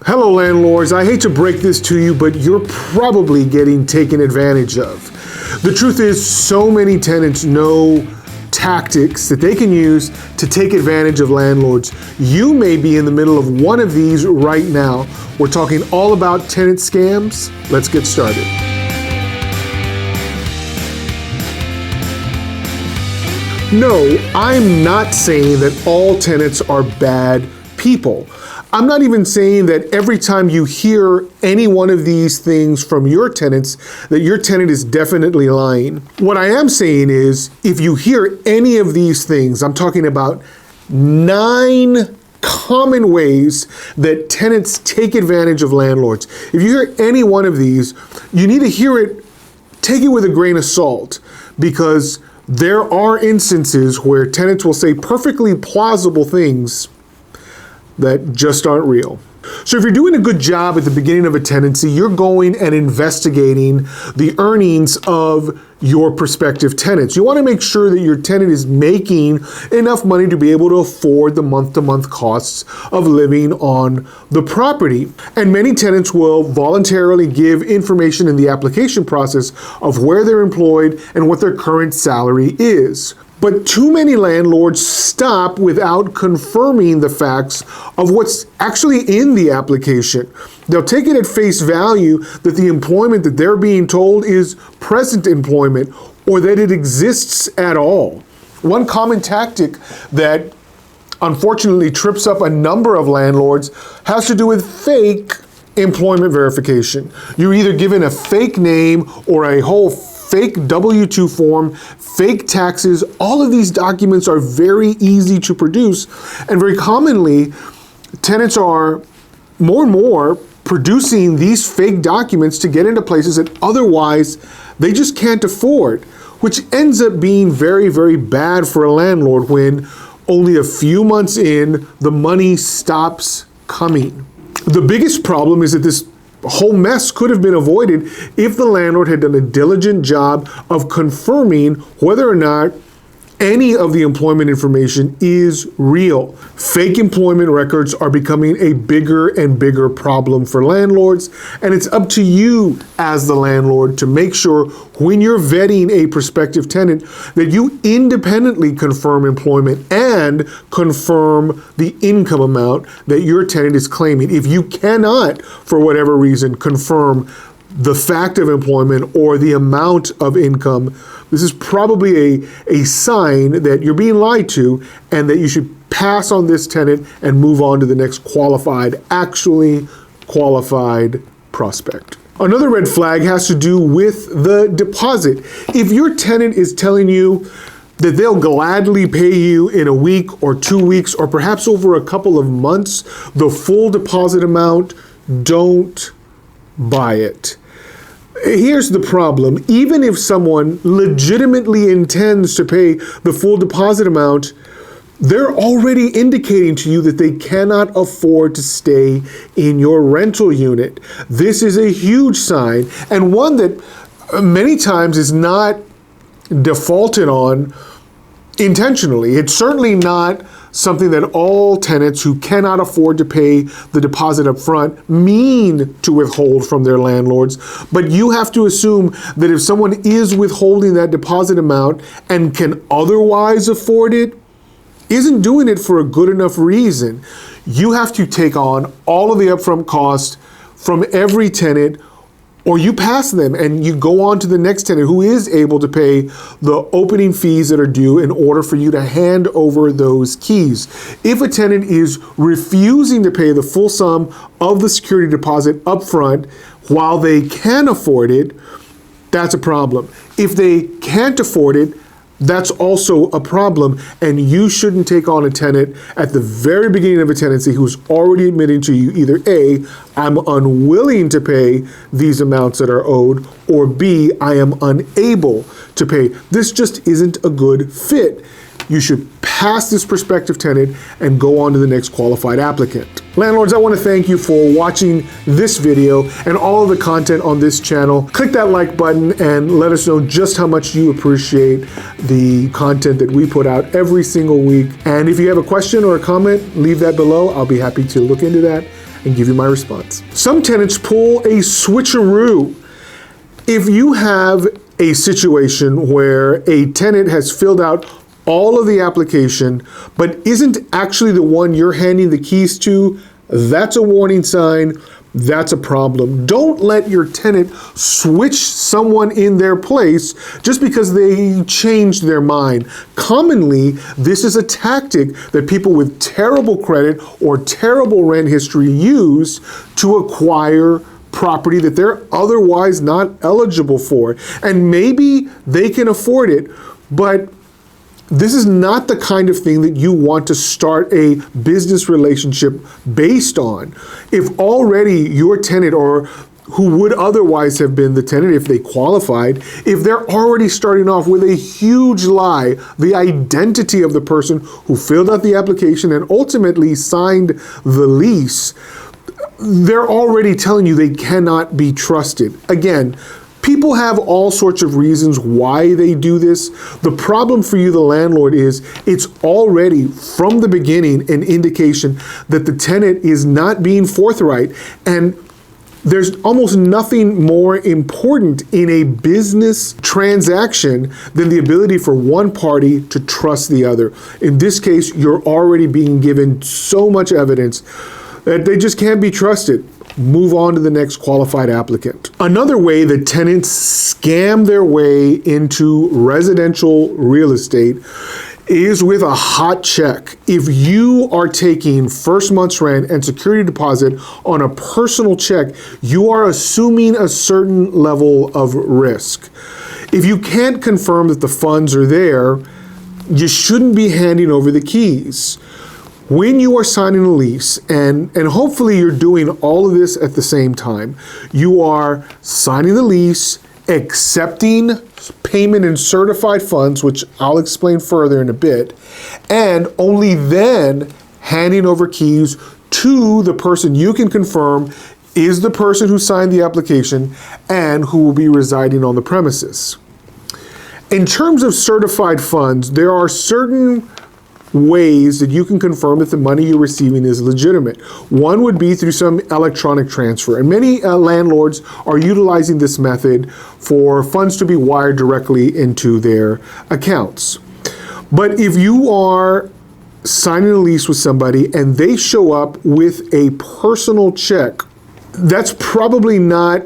Hello, landlords. I hate to break this to you, but you're probably getting taken advantage of. The truth is, so many tenants know tactics that they can use to take advantage of landlords. You may be in the middle of one of these right now. We're talking all about tenant scams. Let's get started. No, I'm not saying that all tenants are bad people. I'm not even saying that every time you hear any one of these things from your tenants, that your tenant is definitely lying. What I am saying is, if you hear any of these things, I'm talking about 9 common ways that tenants take advantage of landlords. If you hear any one of these, you need to hear it, take it with a grain of salt, because there are instances where tenants will say perfectly plausible things that just aren't real. So if you're doing a good job at the beginning of a tenancy, you're going and investigating the earnings of your prospective tenants. You want to make sure that your tenant is making enough money to be able to afford the month-to-month costs of living on the property. And many tenants will voluntarily give information in the application process of where they're employed and what their current salary is. But too many landlords stop without confirming the facts of what's actually in the application. They'll take it at face value that the employment that they're being told is present employment or that it exists at all. One common tactic that unfortunately trips up a number of landlords has to do with fake employment verification. You're either given a fake name or a whole fake W-2 form, fake taxes. All of these documents are very easy to produce, and very commonly, tenants are more and more producing these fake documents to get into places that otherwise they just can't afford, which ends up being very, very bad for a landlord when only a few months in, the money stops coming. The biggest problem is that this whole mess could have been avoided if the landlord had done a diligent job of confirming whether or not any of the employment information is real. Fake employment records are becoming a bigger and bigger problem for landlords, and it's up to you as the landlord to make sure when you're vetting a prospective tenant that you independently confirm employment and confirm the income amount that your tenant is claiming. If you cannot, for whatever reason, confirm the fact of employment or the amount of income, this is probably a sign that you're being lied to and that you should pass on this tenant and move on to the next actually qualified prospect. Another red flag has to do with the deposit. If your tenant is telling you that they'll gladly pay you in a week or 2 weeks or perhaps over a couple of months the full deposit amount, don't buy it. Here's the problem. Even if someone legitimately intends to pay the full deposit amount, they're already indicating to you that they cannot afford to stay in your rental unit. This is a huge sign, and one that many times is not defaulted on intentionally. It's certainly not something that all tenants who cannot afford to pay the deposit up front mean to withhold from their landlords. But you have to assume that if someone is withholding that deposit amount and can otherwise afford it, isn't doing it for a good enough reason. You have to take on all of the upfront costs from every tenant, or you pass them and you go on to the next tenant who is able to pay the opening fees that are due in order for you to hand over those keys. If a tenant is refusing to pay the full sum of the security deposit upfront while they can afford it, that's a problem. If they can't afford it, that's also a problem, and you shouldn't take on a tenant at the very beginning of a tenancy who's already admitting to you either A, I'm unwilling to pay these amounts that are owed, or B, I am unable to pay. This just isn't a good fit. You should pass this prospective tenant and go on to the next qualified applicant. Landlords, I want to thank you for watching this video and all of the content on this channel. Click that like button and let us know just how much you appreciate the content that we put out every single week. And if you have a question or a comment, leave that below. I'll be happy to look into that and give you my response. Some tenants pull a switcheroo. If you have a situation where a tenant has filled out all of the application, but isn't actually the one you're handing the keys to, that's a warning sign. That's a problem. Don't let your tenant switch someone in their place just because they changed their mind. Commonly, this is a tactic that people with terrible credit or terrible rent history use to acquire property that they're otherwise not eligible for. And maybe they can afford it, but this is not the kind of thing that you want to start a business relationship based on. If already your tenant, or who would otherwise have been the tenant if they qualified, if they're already starting off with a huge lie, the identity of the person who filled out the application and ultimately signed the lease, they're already telling you they cannot be trusted. Again, people have all sorts of reasons why they do this. The problem for you, the landlord, is it's already from the beginning an indication that the tenant is not being forthright. And there's almost nothing more important in a business transaction than the ability for one party to trust the other. In this case, you're already being given so much evidence that they just can't be trusted. Move on to the next qualified applicant. Another way that tenants scam their way into residential real estate is with a hot check. If you are taking first month's rent and security deposit on a personal check, you are assuming a certain level of risk. If you can't confirm that the funds are there, you shouldn't be handing over the keys. When you are signing a lease, and hopefully you're doing all of this at the same time, you are signing the lease, accepting payment in certified funds, which I'll explain further in a bit, and only then handing over keys to the person you can confirm is the person who signed the application and who will be residing on the premises. In terms of certified funds, there are certain ways that you can confirm that the money you're receiving is legitimate. One would be through some electronic transfer, and many landlords are utilizing this method for funds to be wired directly into their accounts. But if you are signing a lease with somebody and they show up with a personal check, that's probably not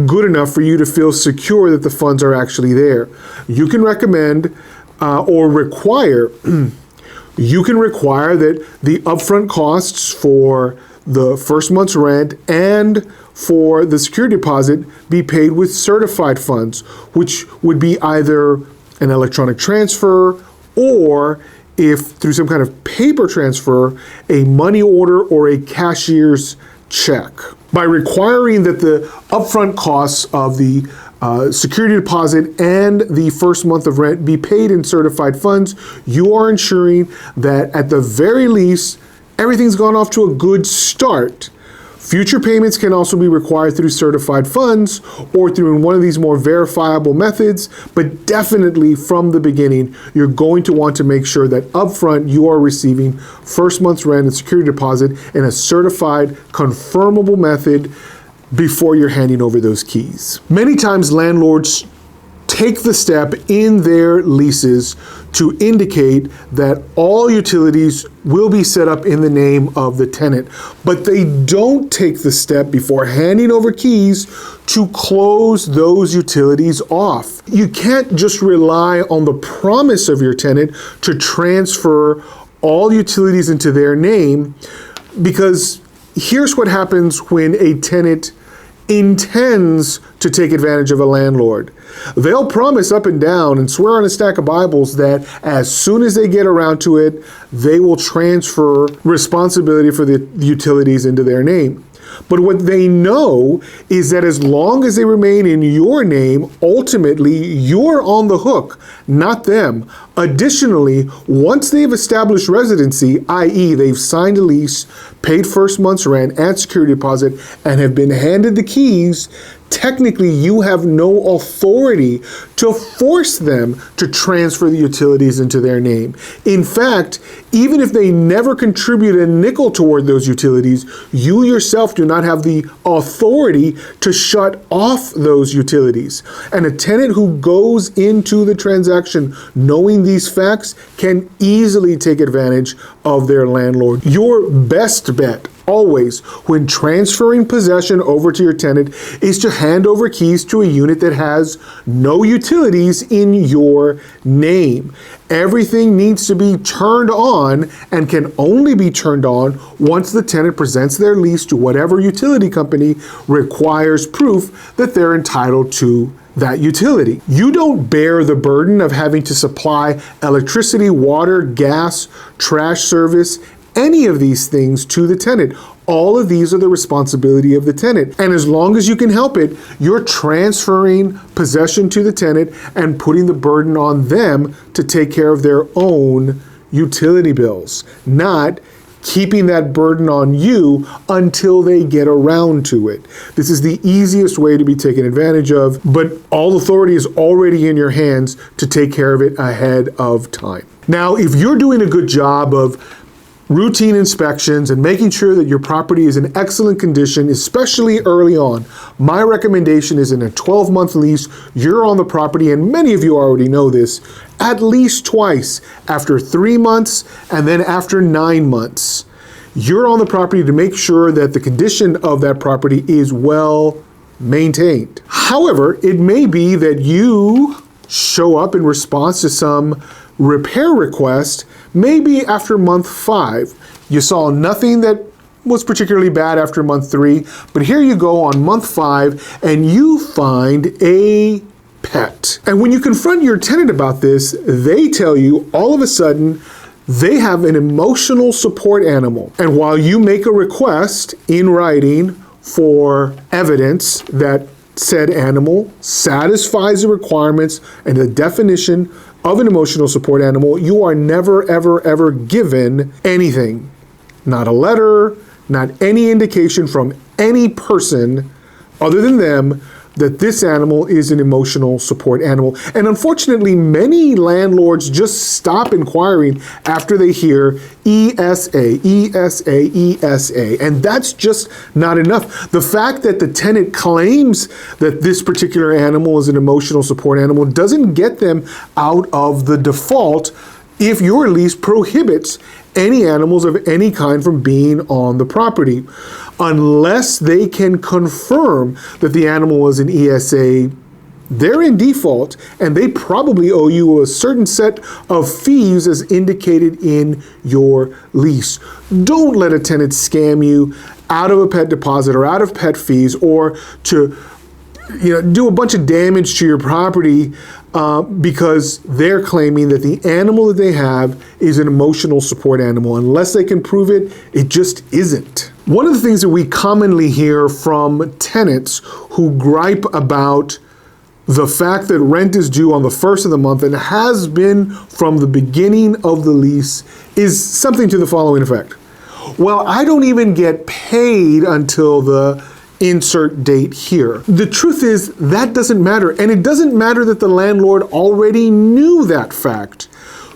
good enough for you to feel secure that the funds are actually there. You can recommend or require you can require that the upfront costs for the first month's rent and for the security deposit be paid with certified funds, which would be either an electronic transfer or, if through some kind of paper transfer, a money order or a cashier's check. By requiring that the upfront costs of the security deposit and the first month of rent be paid in certified funds, you are ensuring that at the very least, everything's gone off to a good start. Future payments can also be required through certified funds or through one of these more verifiable methods, but definitely from the beginning, you're going to want to make sure that upfront you are receiving first month's rent and security deposit in a certified, confirmable method before you're handing over those keys. Many times landlords take the step in their leases to indicate that all utilities will be set up in the name of the tenant, but they don't take the step before handing over keys to close those utilities off. You can't just rely on the promise of your tenant to transfer all utilities into their name, because here's what happens when a tenant intends to take advantage of a landlord. They'll promise up and down and swear on a stack of Bibles that as soon as they get around to it, they will transfer responsibility for the utilities into their name. But what they know is that as long as they remain in your name, ultimately you're on the hook, not them. Additionally, once they've established residency, i.e. they've signed a lease, paid first month's rent and security deposit, and have been handed the keys, technically you have no authority to force them to transfer the utilities into their name. In fact, even if they never contribute a nickel toward those utilities, you yourself do not have the authority to shut off those utilities. And a tenant who goes into the transaction knowing these facts can easily take advantage of their landlord. Your best bet always, when transferring possession over to your tenant, is to hand over keys to a unit that has no utilities in your name. Everything needs to be turned on and can only be turned on once the tenant presents their lease to whatever utility company requires proof that they're entitled to that utility. You don't bear the burden of having to supply electricity, water, gas, trash service, any of these things to the tenant. All of these are the responsibility of the tenant. And as long as you can help it, you're transferring possession to the tenant and putting the burden on them to take care of their own utility bills, not keeping that burden on you until they get around to it. This is the easiest way to be taken advantage of, but all authority is already in your hands to take care of it ahead of time. Now, if you're doing a good job of routine inspections and making sure that your property is in excellent condition, especially early on, my recommendation is in a 12-month lease, you're on the property, and many of you already know this, at least twice, after 3 months and then after 9 months. You're on the property to make sure that the condition of that property is well maintained. However, it may be that you show up in response to some repair request, maybe after month 5. You saw nothing that was particularly bad after month 3, but here you go on month 5 and you find a pet. And when you confront your tenant about this, they tell you all of a sudden they have an emotional support animal. And while you make a request in writing for evidence that said animal satisfies the requirements and the definition of an emotional support animal, you are never, ever, ever given anything. Not a letter, not any indication from any person other than them that this animal is an emotional support animal. And unfortunately, many landlords just stop inquiring after they hear ESA, ESA, ESA, and that's just not enough. The fact that the tenant claims that this particular animal is an emotional support animal doesn't get them out of the default if your lease prohibits any animals of any kind from being on the property. Unless they can confirm that the animal is an ESA, they're in default, and they probably owe you a certain set of fees as indicated in your lease. Don't let a tenant scam you out of a pet deposit or out of pet fees, or to do a bunch of damage to your property because they're claiming that the animal that they have is an emotional support animal. Unless they can prove it, it just isn't. One of the things that we commonly hear from tenants who gripe about the fact that rent is due on the first of the month and has been from the beginning of the lease is something to the following effect. Well, I don't even get paid until the insert date here. The truth is that doesn't matter, and it doesn't matter that the landlord already knew that fact.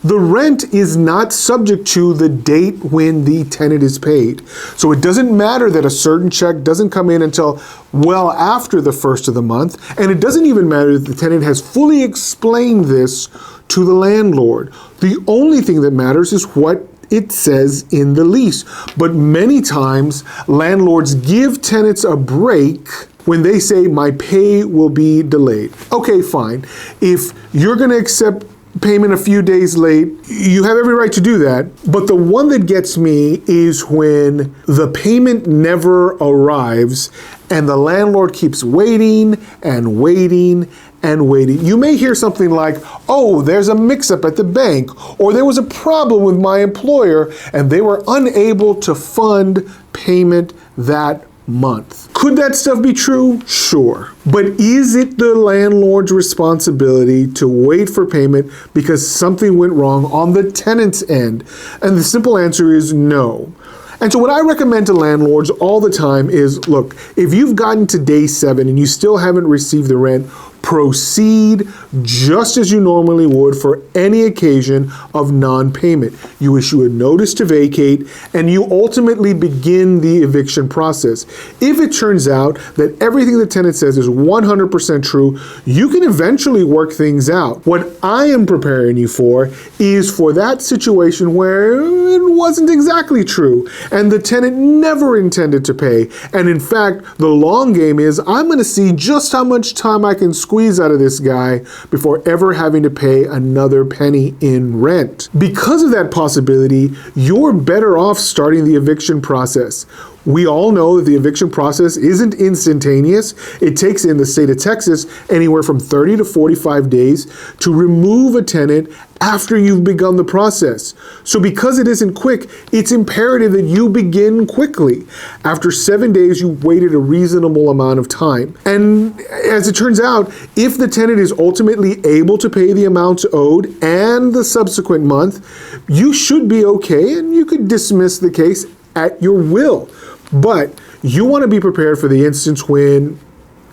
The rent is not subject to the date when the tenant is paid. So it doesn't matter that a certain check doesn't come in until well after the first of the month, and it doesn't even matter that the tenant has fully explained this to the landlord. The only thing that matters is what it says in the lease. But many times landlords give tenants a break when they say my pay will be delayed. Okay, fine. If you're going to accept payment a few days late, you have every right to do that. But the one that gets me is when the payment never arrives and the landlord keeps waiting and waiting and waiting. You may hear something like, oh, there's a mix-up at the bank, or there was a problem with my employer and they were unable to fund payment that month. Could that stuff be true? Sure. But is it the landlord's responsibility to wait for payment because something went wrong on the tenant's end? And the simple answer is no. And so what I recommend to landlords all the time is, look, if you've gotten to day 7 and you still haven't received the rent, proceed just as you normally would for any occasion of non-payment. You issue a notice to vacate and you ultimately begin the eviction process. If it turns out that everything the tenant says is 100% true, you can eventually work things out. What I am preparing you for is for that situation where it wasn't exactly true and the tenant never intended to pay. And in fact, the long game is I'm going to see just how much time I can squeeze out of this guy before ever having to pay another penny in rent. Because of that possibility, you're better off starting the eviction process. We all know that the eviction process isn't instantaneous. It takes, in the state of Texas, anywhere from 30 to 45 days to remove a tenant after you've begun the process. So because it isn't quick, it's imperative that you begin quickly. After 7 days, you waited a reasonable amount of time. And as it turns out, if the tenant is ultimately able to pay the amounts owed and the subsequent month, you should be okay and you could dismiss the case at your will. But you want to be prepared for the instance when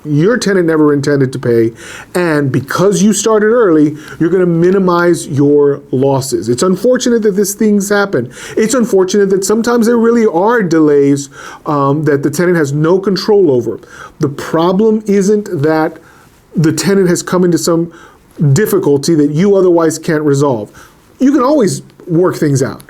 your tenant never intended to pay, and because you started early, you're going to minimize your losses. It's unfortunate that these things happen. It's unfortunate that sometimes there really are delays that the tenant has no control over. The problem isn't that the tenant has come into some difficulty that you otherwise can't resolve. You can always work things out.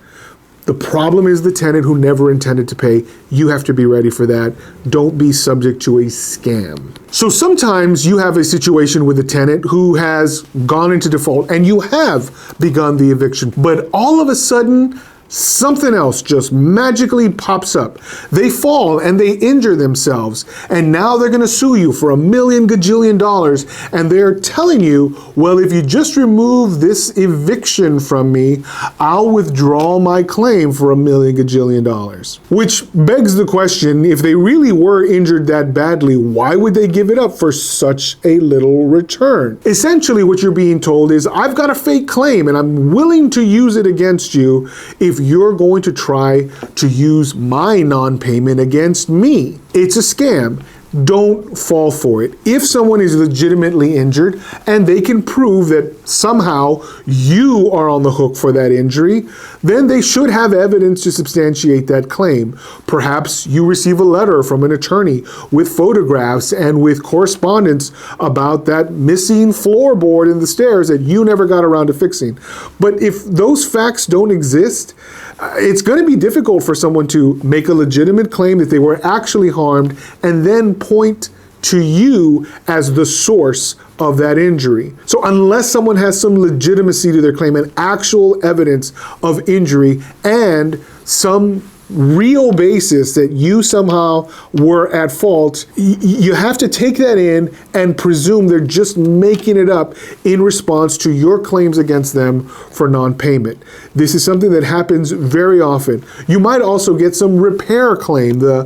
The problem is the tenant who never intended to pay. You have to be ready for that. Don't be subject to a scam. So sometimes you have a situation with a tenant who has gone into default and you have begun the eviction, but all of a sudden, something else just magically pops up. They fall and they injure themselves, and now they're going to sue you for $1 million gajillion, and they're telling you, well, if you just remove this eviction from me, I'll withdraw my claim for $1 million gajillion. Which begs the question, if they really were injured that badly, why would they give it up for such a little return? Essentially, what you're being told is, I've got a fake claim and I'm willing to use it against you if you're going to try to use my non-payment against me. It's a scam. Don't fall for it. If someone is legitimately injured and they can prove that somehow you are on the hook for that injury, then they should have evidence to substantiate that claim. Perhaps you receive a letter from an attorney with photographs and with correspondence about that missing floorboard in the stairs that you never got around to fixing. But if those facts don't exist, it's going to be difficult for someone to make a legitimate claim that they were actually harmed and then point to you as the source of that injury. So unless someone has some legitimacy to their claim and actual evidence of injury and some real basis that you somehow were at fault, you have to take that in and presume they're just making it up in response to your claims against them for non-payment. This is something that happens very often. You might also get some repair claim. The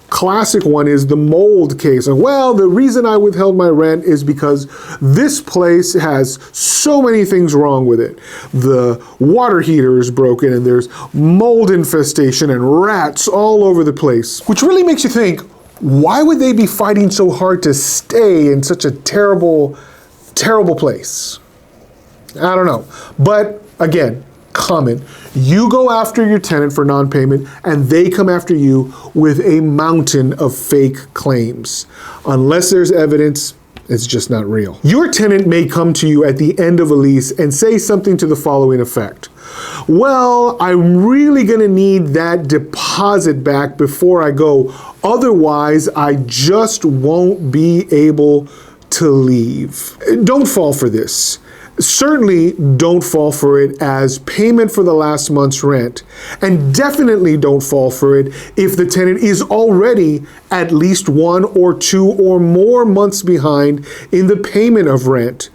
classic one is the mold case. And well, the reason I withheld my rent is because this place has so many things wrong with it. The water heater is broken and there's mold infestation and rats all over the place, which really makes you think, why would they be fighting so hard to stay in such a terrible, terrible place? I don't know. But again, common. You go after your tenant for non-payment and they come after you with a mountain of fake claims. Unless there's evidence, it's just not real. Your tenant may come to you at the end of a lease and say something to the following effect. Well, I'm really going to need that deposit back before I go. Otherwise, I just won't be able to leave. Don't fall for this. Certainly don't fall for it as payment for the last month's rent, and definitely don't fall for it if the tenant is already at least 1 or 2 or more months behind in the payment of rent.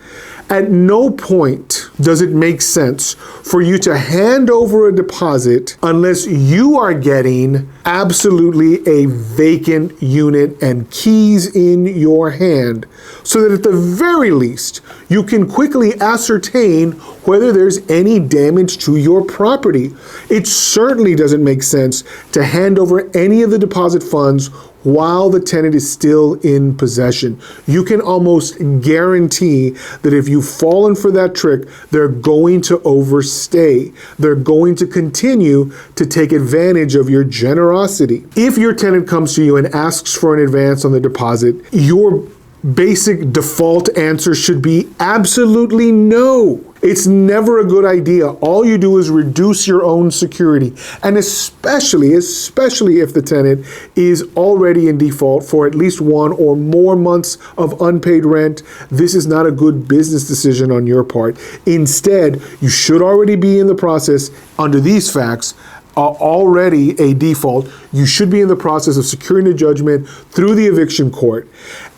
At no point does it make sense for you to hand over a deposit unless you are getting absolutely a vacant unit and keys in your hand, so that at the very least, you can quickly ascertain whether there's any damage to your property. It certainly doesn't make sense to hand over any of the deposit funds while the tenant is still in possession. You can almost guarantee that if you've fallen for that trick, they're going to overstay. They're going to continue to take advantage of your generosity. If your tenant comes to you and asks for an advance on the deposit, your basic default answer should be absolutely no. It's never a good idea. All you do is reduce your own security. And especially if the tenant is already in default for at least 1 or more months of unpaid rent, this is not a good business decision on your part. Instead, you should already be in the process under these facts already a default. You should be in the process of securing a judgment through the eviction court.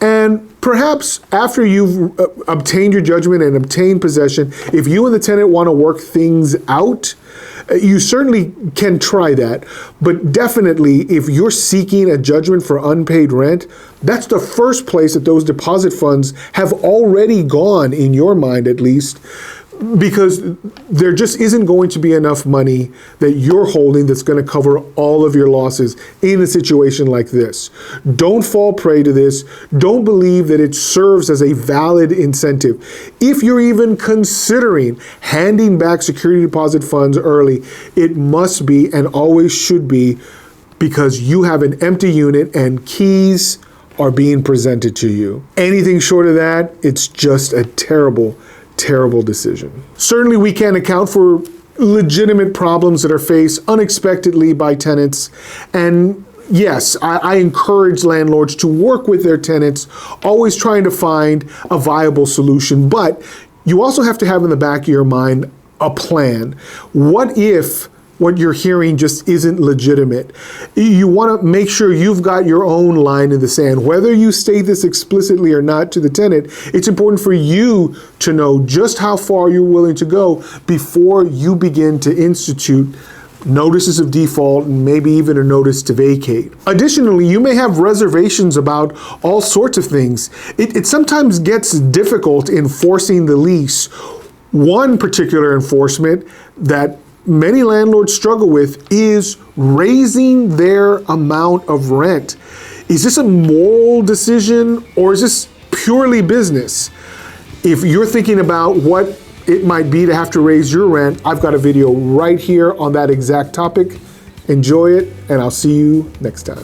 And perhaps after you've obtained your judgment and obtained possession, if you and the tenant want to work things out, you certainly can try that. But definitely, if you're seeking a judgment for unpaid rent, that's the first place that those deposit funds have already gone, in your mind at least, because there just isn't going to be enough money that you're holding that's going to cover all of your losses in a situation like this. Don't fall prey to this. Don't believe that it serves as a valid incentive. If you're even considering handing back security deposit funds early, it must be and always should be because you have an empty unit and keys are being presented to you. Anything short of that, it's just a terrible decision. Certainly we can't account for legitimate problems that are faced unexpectedly by tenants. And yes, I encourage landlords to work with their tenants, always trying to find a viable solution. But you also have to have in the back of your mind a plan. What if what you're hearing just isn't legitimate? You want to make sure you've got your own line in the sand. Whether you state this explicitly or not to the tenant, it's important for you to know just how far you're willing to go before you begin to institute notices of default and maybe even a notice to vacate. Additionally, you may have reservations about all sorts of things. It sometimes gets difficult enforcing the lease. One particular enforcement that many landlords struggle with is raising their amount of rent. Is this a moral decision or is this purely business? If you're thinking about what it might be to have to raise your rent, I've got a video right here on that exact topic. Enjoy it, and I'll see you next time.